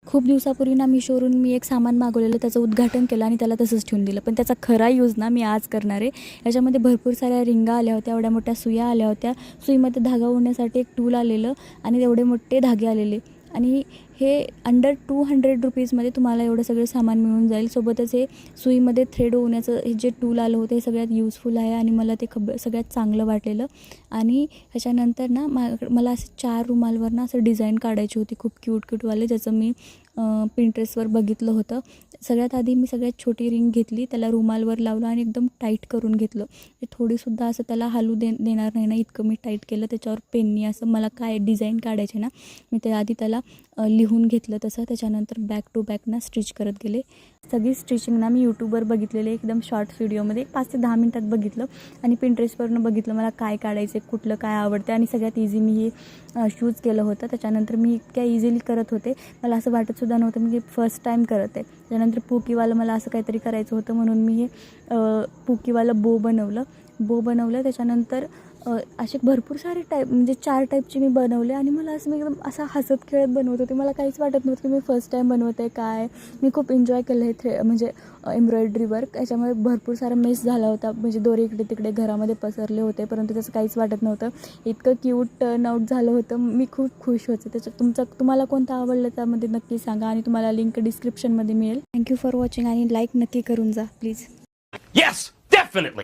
खूप दिवसापूर्वी ना मीशोवरून मी एक सामान मागवलेलं, त्याचं उद्घाटन केलं आणि त्याला तसंच ठेवून दिलं. पण त्याचा खरा यूज ना मी आज करणार आहे. याच्यामध्ये भरपूर साऱ्या रिंगा आल्या होत्या, एवढ्या मोठ्या सुया आल्या होत्या. सुईमध्ये धागा ओढण्यासाठी एक टूल आलेलं आणि एवढे मोठे धागे आलेले. आणि हे अंडर 200 रुपीजमध्ये तुम्हाला एवढं सगळं सामान मिळून जाईल. सोबतच हे सुईमध्ये थ्रेड ओढण्याचं हे जे टूल आलं होतं हे सगळ्यात यूजफुल आहे आणि मला ते सगळ्यात चांगलं वाटलेलं. आणि ह्याच्यानंतर ना मला असं 4 रुमालवर ना असं डिझाईन काढायची होती, खूप क्यूटवाले, ज्याचं मी पिंट्रेस्टवर बघितलं होतं. सगळ्यात आधी मी सगळ्यात छोटी रिंग घेतली, त्याला रुमालवर लावलं आणि एकदम टाईट करून घेतलं. ते थोडीसुद्धा असं त्याला हलू देणार नाही ना इतकं मी टाईट केलं. त्याच्यावर पेननी असं मला काय डिझाईन काढायचे ना, मी आधी त्याला लिहून घेतलं तसं. त्याच्यानंतर बॅक टू बॅक ना स्टिच करत गेले. सगळी स्टिचिंग ना मी यूट्यूबवर बघितलेले, एकदम शॉर्ट व्हिडिओमध्ये 5 ते 10 मिनटात बघितलं आणि पिंट्रेस्टवरनं बघितलं मला काय काढायचं, कुठलं काय आवडतं. आणि सगळ्यात इझी मी हे शूज केलं होतं. त्याच्यानंतर मी इतक्या इझिली करत होते, मला असं वाटतसुद्धा नव्हतं मी फर्स्ट टाईम करत आहे. त्याच्यानंतर पुकीवालं मला असं काहीतरी करायचं होतं म्हणून मी हे पुकीवालं बो बनवलं. त्याच्यानंतर असे भरपूर सारे टाईप, म्हणजे 4 टाईपचे मी बनवले आणि मला असं मी एकदम असा हसत खेळत बनवत होते. मला काहीच वाटत नव्हतं की मी फर्स्ट टाईम बनवते काय. मी खूप एन्जॉय केलं हे म्हणजे एम्ब्रॉयडरी वर्क. याच्यामुळे भरपूर सारा मेस झाला होता, म्हणजे दोरे इकडे तिकडे घरामध्ये पसरले होते, परंतु त्याचं काहीच वाटत नव्हतं. इतकं क्यूट टर्न आउट झालं होतं, मी खूप खुश होते. तुम्हाला कोणतं आवडलं त्यामध्ये नक्की सांगा आणि तुम्हाला लिंक डिस्क्रिप्शनमध्ये मिळेल. थँक्यू फॉर वॉचिंग आणि लाईक नक्की करून जा प्लीज. Yes, definitely.